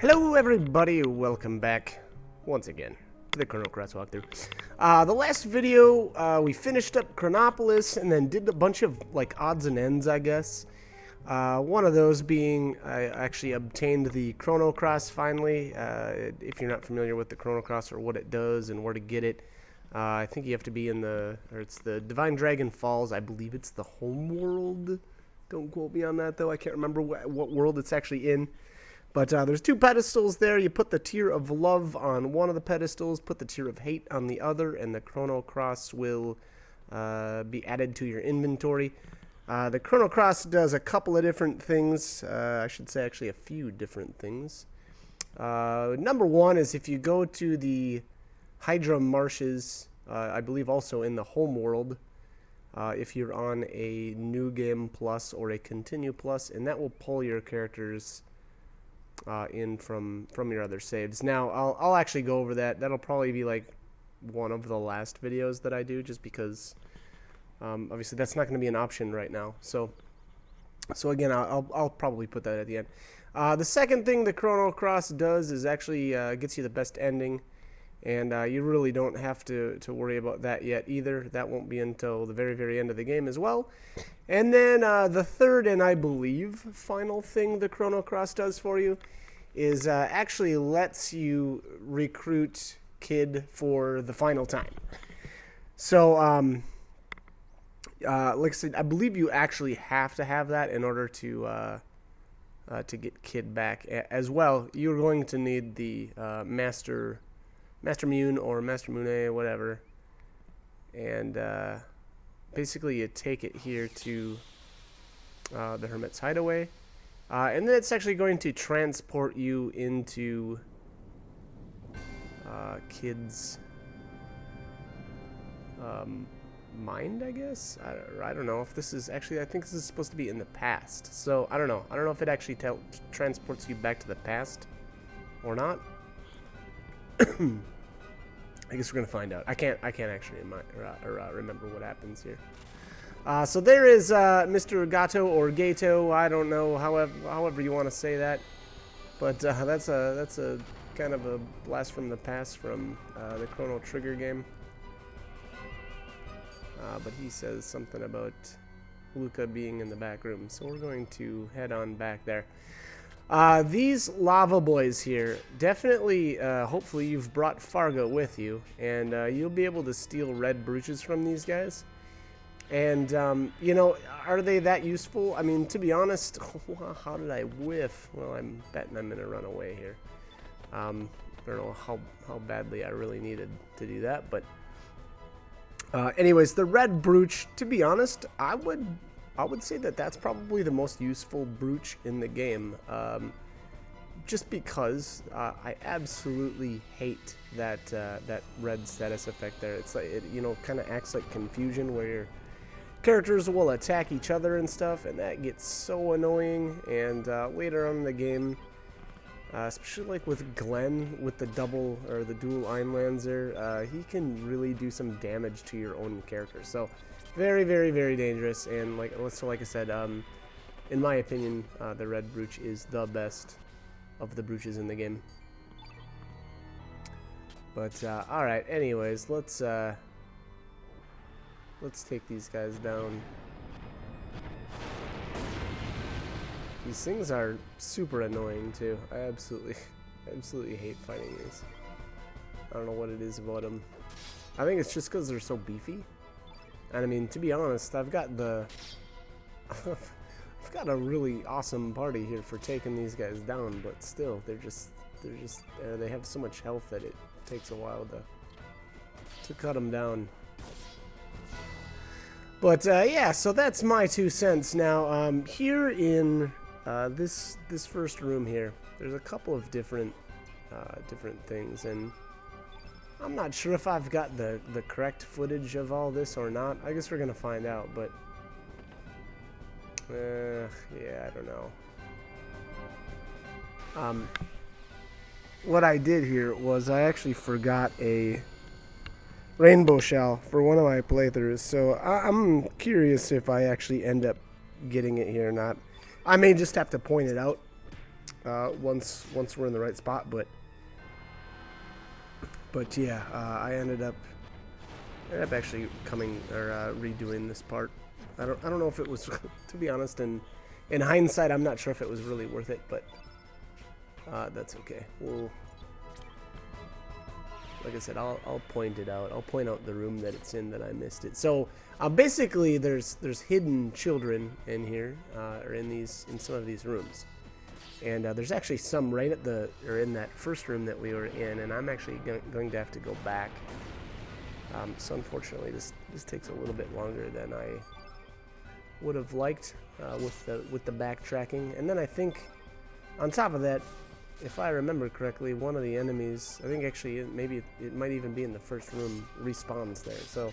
Hello everybody, welcome back once again to the Chrono Cross walkthrough. The last video, we finished up Chronopolis and then did a bunch of like odds and ends, I guess. One of those being I actually obtained the Chrono Cross finally. If you're not familiar with the Chrono Cross or what it does and where to get it, I think you have to be in it's the Divine Dragon Falls. I believe it's the home world. Don't quote me on that though. I can't remember what world it's actually in. But there's two pedestals there. You put the Tear of Love on one of the pedestals, put the Tear of Hate on the other, and the Chrono Cross will be added to your inventory. The Chrono Cross does a couple of different things. I should say actually a few different things. Number one is if you go to the Hydra Marshes, I believe also in the home world, if you're on a New Game Plus or a Continue Plus, and that will pull your characters in from your other saves. Now I'll actually go over that. That'll probably be like one of the last videos that I do, just because obviously that's not going to be an option right now. So again, I'll probably put that at the end. The second thing the Chrono Cross does is actually gets you the best ending, and you really don't have to worry about that yet either. That won't be until the very end of the game as well. And then the third and I believe final thing the Chrono Cross does for you is actually lets you recruit Kid for the final time. So like I said, I believe you actually have to have that in order to get Kid back as well. You're going to need the Master Mune or Master Mune, whatever, and basically you take it here to the Hermit's Hideaway, and then it's actually going to transport you into Kid's mind, I guess. I don't know if this is actually, I think this is supposed to be in the past, so I don't know if it actually transports you back to the past or not. I guess we're gonna find out. I can't actually remember what happens here. So there is Mr. Gato or Gato. I don't know, however you want to say that, but that's a kind of a blast from the past from the Chrono Trigger game. But he says something about Luca being in the back room, so we're going to head on back there. These lava boys here, definitely, hopefully you've brought Fargo with you, and you'll be able to steal red brooches from these guys. And, you know, are they that useful? I mean, to be honest, how did I whiff? Well, I'm betting I'm going to run away here. I don't know how badly I really needed to do that, but anyways, the red brooch, to be honest, I would say that that's probably the most useful brooch in the game, just because I absolutely hate that red status effect there. It's like it, you know, kind of acts like confusion where your characters will attack each other and stuff, and that gets so annoying. And later on in the game, especially like with Glenn with the double or the dual Einlands there, he can really do some damage to your own character. So very dangerous, and like I said, in my opinion, the red brooch is the best of the brooches in the game. But all right, anyways, let's take these guys down. These things are super annoying too. I absolutely hate fighting these. I don't know what it is about them. I think it's just because they're so beefy. And I mean, to be honest, I've got a really awesome party here for taking these guys down, but still, they have so much health that it takes a while to cut them down. But yeah, so that's my 2 cents. Now, here in this first room here, there's a couple of different things, and I'm not sure if I've got the correct footage of all this or not. I guess we're gonna find out, but yeah, I don't know. What I did here was I actually forgot a rainbow shell for one of my playthroughs, so I'm curious if I actually end up getting it here or not. I may just have to point it out once we're in the right spot. But yeah, I ended up actually coming or redoing this part. I don't know if it was, to be honest, in hindsight, I'm not sure if it was really worth it, but that's okay. We'll, like I said, I'll point it out. I'll point out the room that it's in that I missed it. So basically, there's hidden children in here, or in some of these rooms, and there's actually some right at in that first room that we were in, and I'm actually going to have to go back. So unfortunately, this takes a little bit longer than I would have liked with the backtracking. And then I think, on top of that, if I remember correctly, one of the enemies, I think actually maybe it might even be in the first room, respawns there. So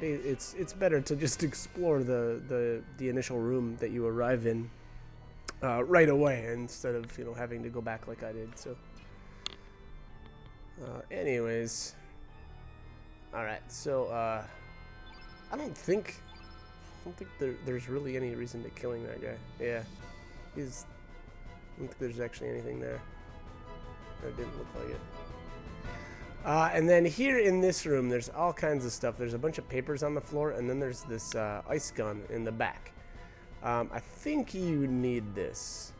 it's better to just explore the initial room that you arrive in right away instead of having to go back like I did. So anyways, all right. So I don't think there's really any reason to killing that guy. Yeah, I don't think there's actually anything there. It didn't look like it. And then here in this room, there's all kinds of stuff. There's a bunch of papers on the floor, and then there's this ice gun in the back. I think you need this.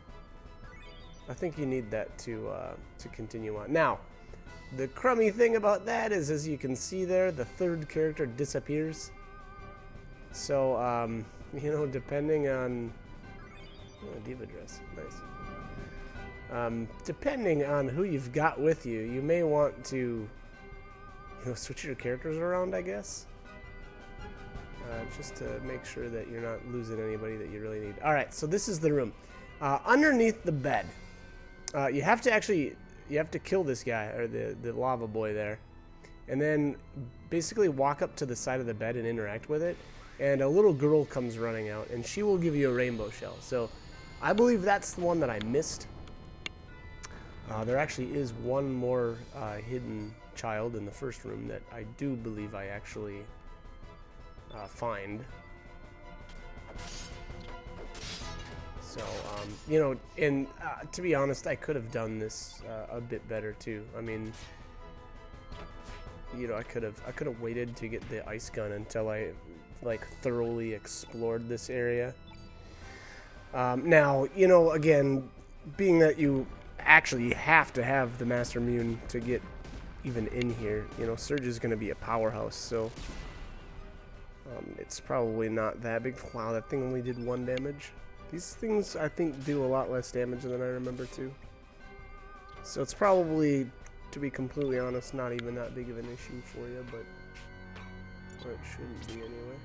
I think you need that to continue on. Now, the crummy thing about that is, as you can see there, the third character disappears. So, depending on... Oh, diva dress. Nice. Depending on who you've got with you, you may want to, switch your characters around, I guess. Just to make sure that you're not losing anybody that you really need. All right, so this is the room. Underneath the bed, you have to kill this guy, or the lava boy there, and then basically walk up to the side of the bed and interact with it. And a little girl comes running out, and she will give you a rainbow shell. So I believe that's the one that I missed. There actually is one more hidden child in the first room that I do believe I actually find. So, and to be honest, I could have done this a bit better too. I mean, I could have waited to get the ice gun until I thoroughly explored this area. Now, again, being that you actually have to have the Master Mune to get even in here, Surge is going to be a powerhouse, so it's probably not that big. Wow, that thing only did 1 damage. These things, I think, do a lot less damage than I remember too. So it's probably, to be completely honest, not even that big of an issue for you, but it shouldn't be anyway.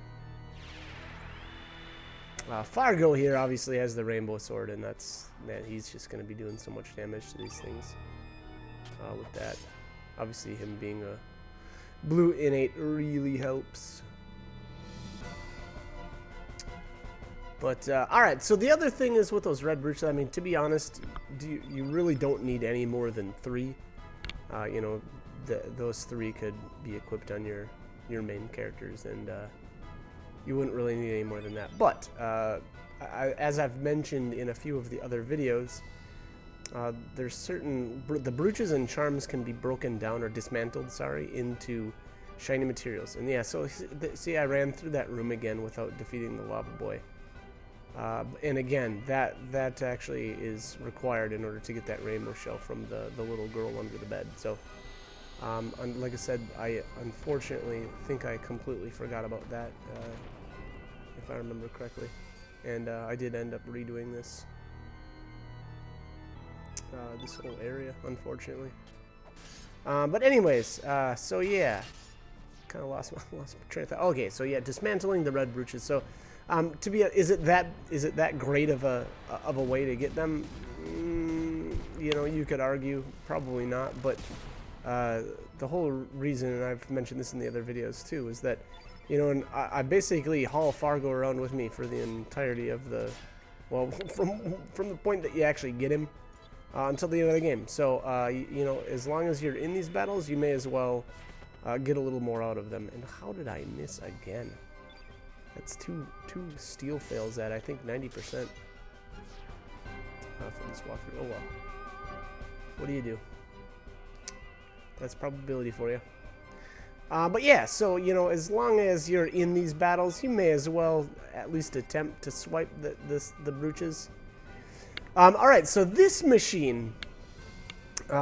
Fargo here obviously has the rainbow sword, and man, he's just going to be doing so much damage to these things with that. Obviously, him being a blue innate really helps. But, alright, so the other thing is with those red brooches, I mean, to be honest, you really don't need any more than 3. Those 3 could be equipped on your main characters, and you wouldn't really need any more than that. But, as I've mentioned in a few of the other videos, there's the brooches and charms can be broken down or dismantled, into shiny materials. And yeah, so see, I ran through that room again without defeating the lava boy. And again, that actually is required in order to get that rainbow shell from the little girl under the bed. So, like I said, I unfortunately think I completely forgot about that, if I remember correctly. And I did end up redoing this whole area, unfortunately. But anyways, so yeah, kind of lost my train of thought. Okay, so yeah, dismantling the red brooches. So. Is it that great of a way to get them? You could argue probably not, but the whole reason, and I've mentioned this in the other videos too, is that and I basically haul Fargo around with me for the entirety of from the point that you actually get him until the end of the game. So as long as you're in these battles, you may as well get a little more out of them. And how did I miss again? That's two steel fails at, I think, 90%. for this walkthrough. Oh well. What do you do? That's probability for you. But yeah, so, you know, as long as you're in these battles, you may as well at least attempt to swipe the brooches. Alright, so this machine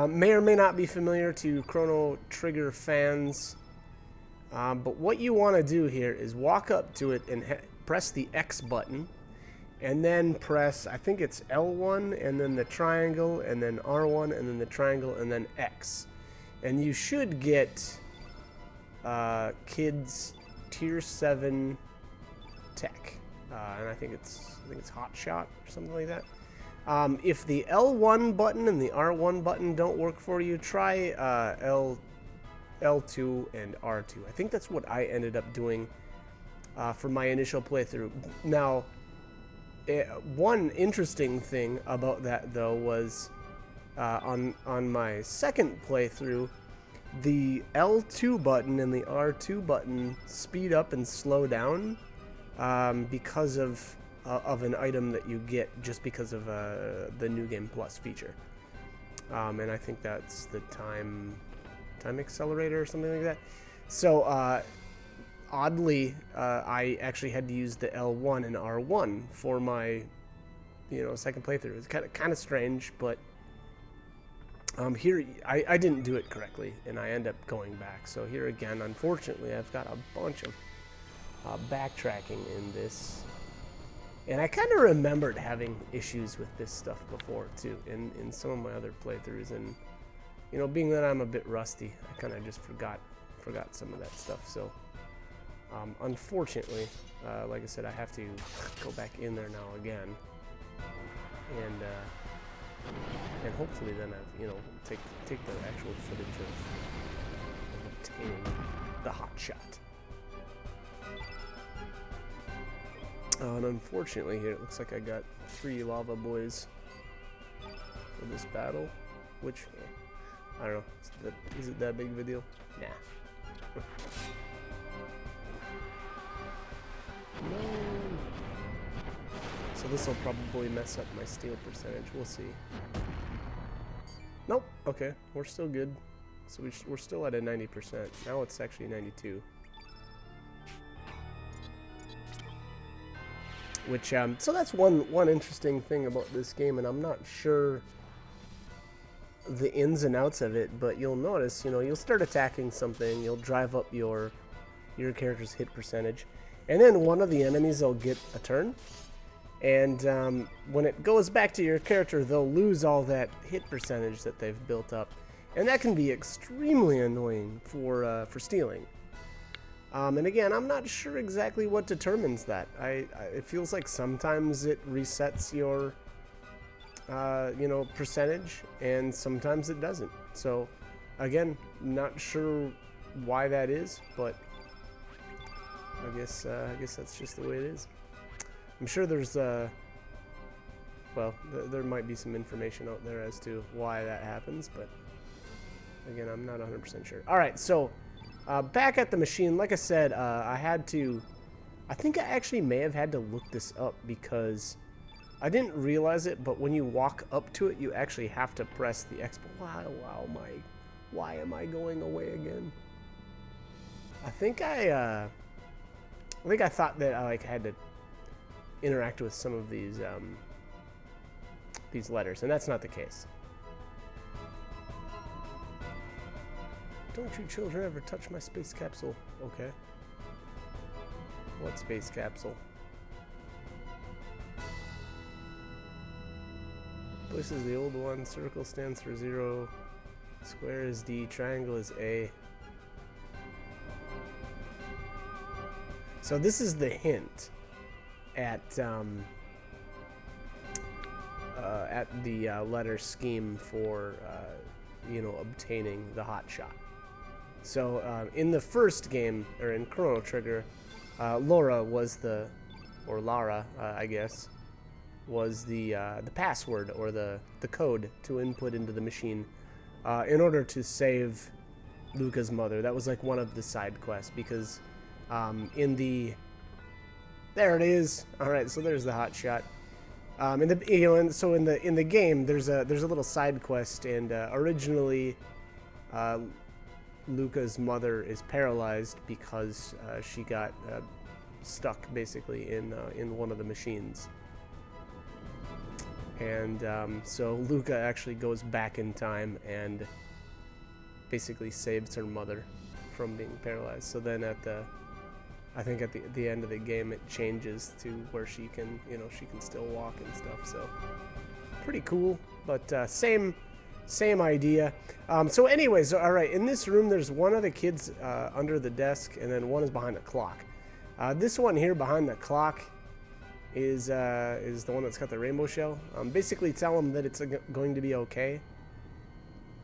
may or may not be familiar to Chrono Trigger fans. But what you want to do here is walk up to it and press the X button. And then press, I think it's L1, and then the triangle, and then R1, and then the triangle, and then X. And you should get kids tier 7 tech. And I think it's hot shot or something like that. If the L1 button and the R1 button don't work for you, try L2 and R2. I think that's what I ended up doing for my initial playthrough. Now, one interesting thing about that, though, was on my second playthrough, the L2 button and the R2 button speed up and slow down because of an item that you get just because of the New Game Plus feature. And I think that's the time accelerator or something like that. So oddly, I actually had to use the L1 and R1 for my, second playthrough. It's kind of strange, but here I didn't do it correctly, and I end up going back. So here again, unfortunately, I've got a bunch of backtracking in this, and I kind of remembered having issues with this stuff before too, in some of my other playthroughs, and being that I'm a bit rusty, I kind of just forgot some of that stuff. So. Unfortunately, like I said, I have to go back in there now again, and hopefully then I've take the actual footage of obtaining the hot shot. And unfortunately here it looks like I got 3 lava boys for this battle, which I don't know. Is it that big of a deal? Nah. No. So this will probably mess up my steal percentage. We'll see. Nope. Okay, we're still good. So we're still at a 90%. Now it's actually 92. Which so that's one interesting thing about this game, and I'm not sure the ins and outs of it, but you'll notice, you'll start attacking something, you'll drive up your character's hit percentage. And then one of the enemies will get a turn, and when it goes back to your character, they'll lose all that hit percentage that they've built up, and that can be extremely annoying for stealing. And again, I'm not sure exactly what determines that. It feels like sometimes it resets your percentage, and sometimes it doesn't. So again, not sure why that is, but I guess that's just the way it is. I'm sure there's there might be some information out there as to why that happens, but again, I'm not 100% sure. All right, so back at the machine, like I said, I think I actually may have had to look this up because I didn't realize it, but when you walk up to it, you actually have to press the X. Why am I going away again? I think I thought that I had to interact with some of these letters, and that's not the case. Don't you children ever touch my space capsule? Okay. What space capsule? This is the old one. Circle stands for 0. Square is D. Triangle is A. So this is the hint at the letter scheme for obtaining the hot shot. So in the first game, or in Chrono Trigger, Lara, I guess, was the password or the code to input into the machine in order to save Luca's mother. That was like one of the side quests because there it is. All right, so there's the hot shot. And so in the game, there's a little side quest, and originally, Luca's mother is paralyzed because she got stuck basically in one of the machines, and so Luca actually goes back in time and basically saves her mother from being paralyzed. So then I think at the end of the game it changes to where she can, she can still walk and stuff. So pretty cool, but same idea. So anyways, all right, in this room there's one of the kids under the desk, and then one is behind the clock. This one here behind the clock is the one that's got the rainbow shell. Basically tell them that it's going to be okay,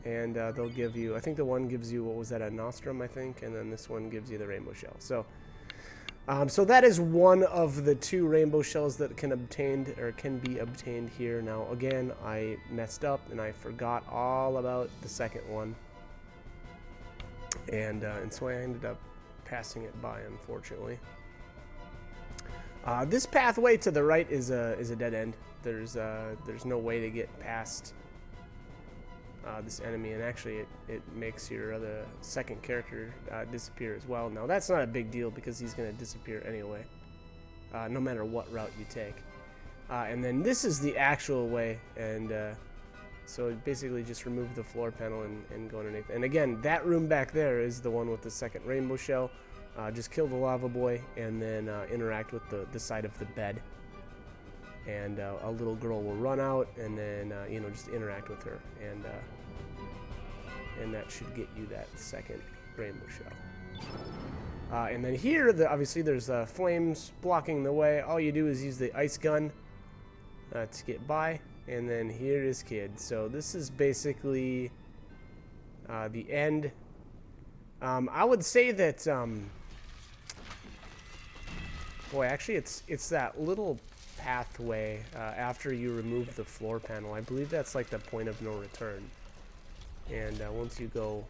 and they'll give you, I think the one gives you, what was that, a nostrum, I think, and then this one gives you the rainbow shell. So so that is one of the 2 rainbow shells that can be obtained here. Now again, I messed up and I forgot all about the second one, and so I ended up passing it by, unfortunately. This pathway to the right is a dead end. There's no way to get past this enemy, and actually it makes your other second character disappear as well. Now that's not a big deal because he's going to disappear anyway, no matter what route you take. And then this is the actual way, and so basically just remove the floor panel and go underneath. And again, that room back there is the one with the second rainbow shell. Just kill the lava boy and then interact with the side of the bed, and a little girl will run out, and then just interact with her, and that should get you that second rainbow shell. And then here, obviously there's flames blocking the way. All you do is use the ice gun to get by, and then here is kid. So this is basically the end. I would say that boy, actually it's that little pathway after you remove the floor panel. I believe that's like the point of no return, and once you go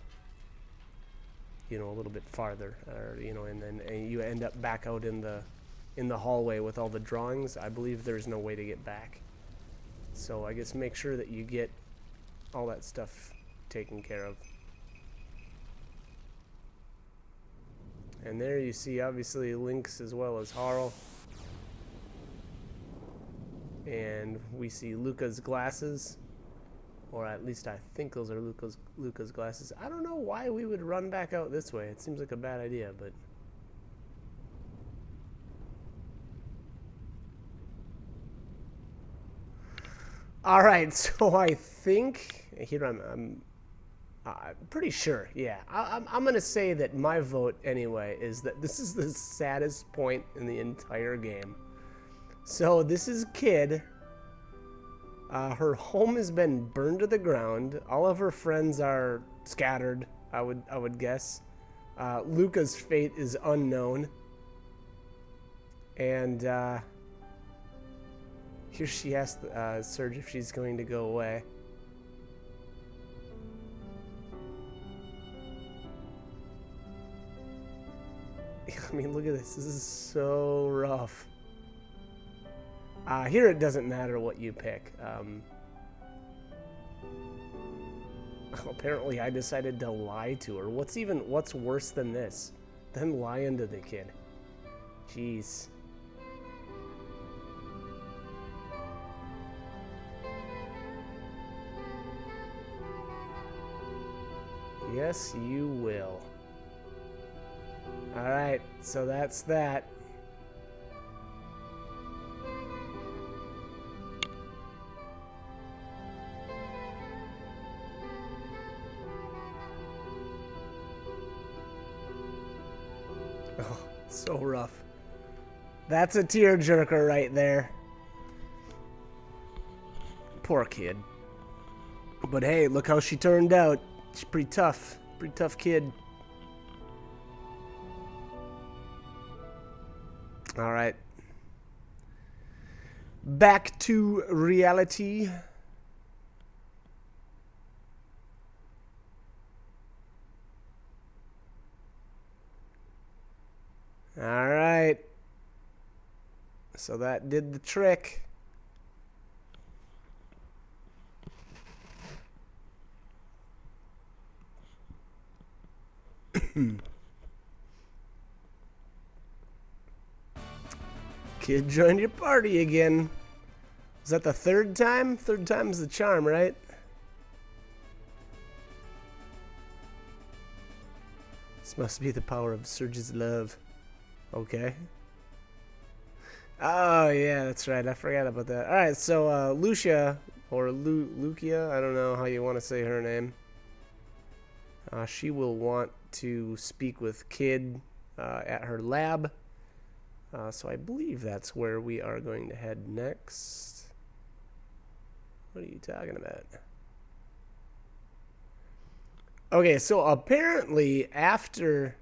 a little bit farther, and then you end up back out in the hallway with all the drawings, I believe there's no way to get back. So I guess make sure that you get all that stuff taken care of. And there you see, obviously, Lynx as well as Harl. And we see Luca's glasses. Or at least I think those are Luca's glasses. I don't know why we would run back out this way. It seems like a bad idea, but... Alright, so I think... Here I'm pretty sure, yeah. I'm going to say that my vote, anyway, is that this is the saddest point in the entire game. So this is Kid. Her home has been burned to the ground. All of her friends are scattered, I would guess. Luca's fate is unknown. And here she asks Serge if she's going to go away. I mean, look at this. This is so rough. Here it doesn't matter what you pick. Apparently I decided to lie to her. What's worse than this? Than lying to the kid. Jeez. Yes, you will. Alright, so that's that. Oh, so rough. That's a tearjerker right there. Poor kid. But hey, look how she turned out. She's pretty tough. Pretty tough kid. All right. Back to reality. All right. So that did the trick. Kid joined your party again. Is that the third time? Third time's the charm, right? This must be the power of Surge's love. Okay. Oh, yeah, that's right. I forgot about that. Alright, so Lucia, or Lucia, I don't know how you want to say her name. She will want to speak with Kid at her lab. So I believe that's where we are going to head next. What are you talking about? Okay, so apparently after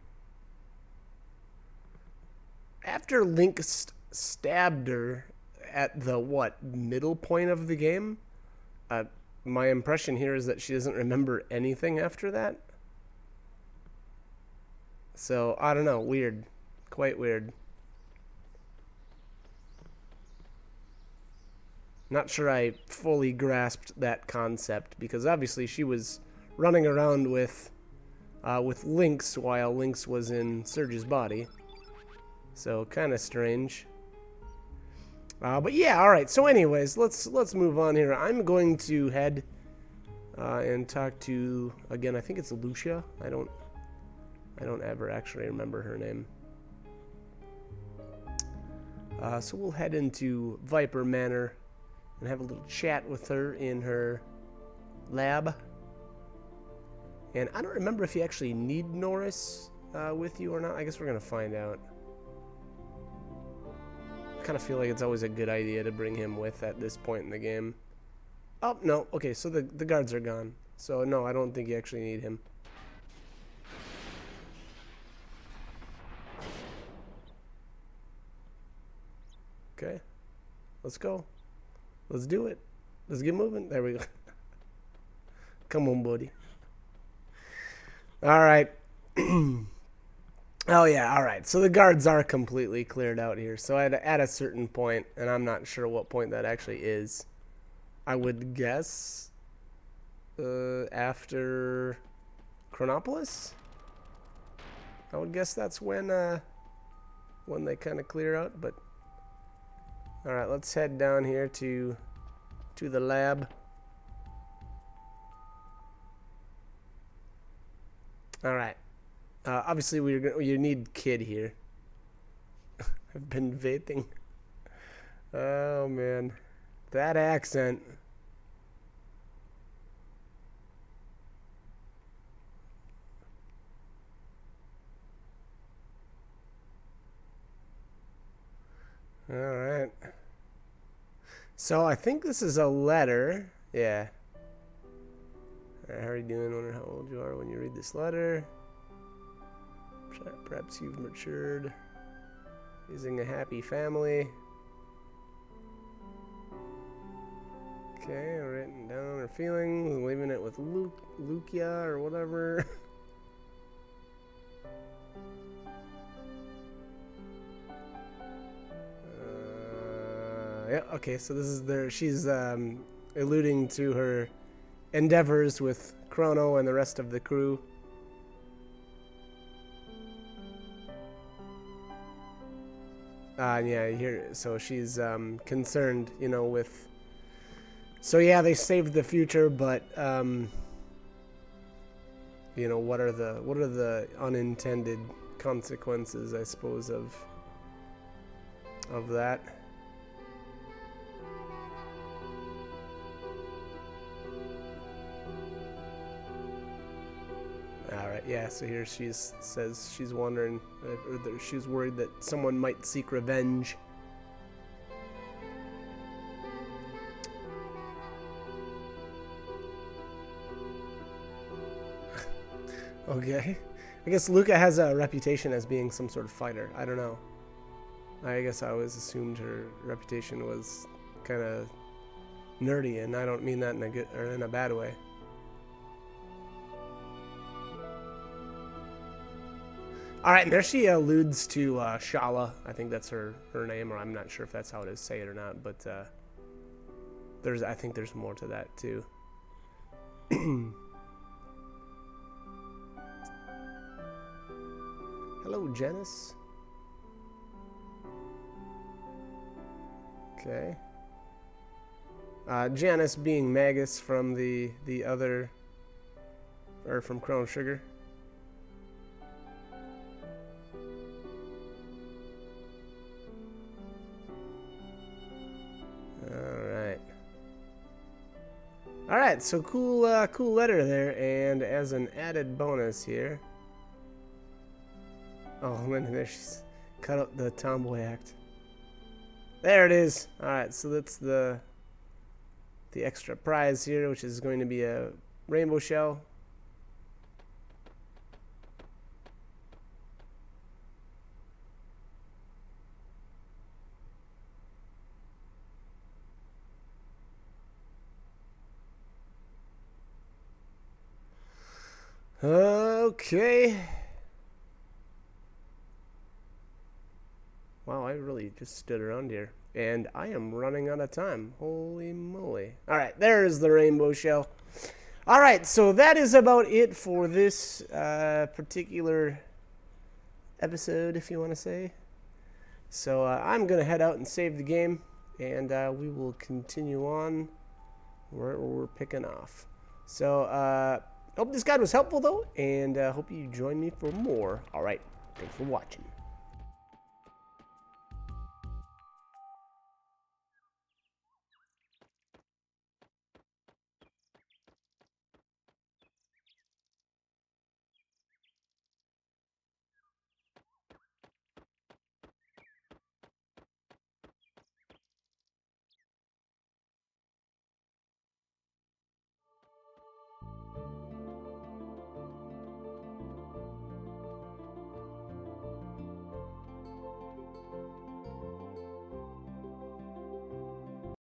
Link stabbed her at the, middle point of the game? My impression here is that she doesn't remember anything after that. So, I don't know, weird. Quite weird. Not sure I fully grasped that concept, because obviously she was running around with Lynx while Lynx was in Surge's body. So kind of strange. But yeah, all right. So anyways, let's move on here. I'm going to head and talk to, again, I think it's Lucia. I don't ever actually remember her name. So we'll head into Viper Manor and have a little chat with her in her lab. And I don't remember if you actually need Norris with you or not. I guess we're going to find out. I kind of feel like it's always a good idea to bring him with at this point in the game. Oh, no. Okay, so the guards are gone. So, no, I don't think you actually need him. Okay. Let's go. Let's do it. Let's get moving. There we go. Come on, buddy. All right. Oh, yeah, all right. So the guards are completely cleared out here. So at a certain point, and I'm not sure what point that actually is, I would guess after Chronopolis? I would guess that's when they kind of clear out. But all right, let's head down here to the lab. All right. Obviously, you need Kid here. I've been vaping. Oh, man. That accent. All right. So, I think this is a letter. Yeah. All right, how are you doing? Wonder how old you are when you read this letter. Perhaps you've matured, raising a happy family. Okay, written down her feelings, leaving it with Lucia or whatever. Yeah, okay, so this is she's alluding to her endeavors with Chrono and the rest of the crew. Yeah, here. So she's concerned, you know, with. So yeah, they saved the future, but you know, what are the unintended consequences, I suppose, of that? All right, yeah. So here she says she's wondering, or she's worried that someone might seek revenge. Okay. I guess Luca has a reputation as being some sort of fighter. I don't know. I guess I always assumed her reputation was kind of nerdy, and I don't mean that in a good or in a bad way. All right, and there she alludes to Shala. I think that's her name, or I'm not sure if that's how it is say it or not. But I think there's more to that too. so, Janice. Okay. Janice being Magus from the other, or from Chrono Sugar. Alright, so cool, cool letter there, and as an added bonus here... Oh, man, there she's cut out the tomboy act. There it is! Alright, so that's the extra prize here, which is going to be a rainbow shell. Okay. Wow, I really just stood around here. And I am running out of time. Holy moly. Alright, there's the rainbow shell. Alright, so that is about it for this particular episode, if you want to say. So I'm going to head out and save the game. And we will continue on where we're picking off. So, hope this guide was helpful, though, and hope you join me for more. All right, thanks for watching.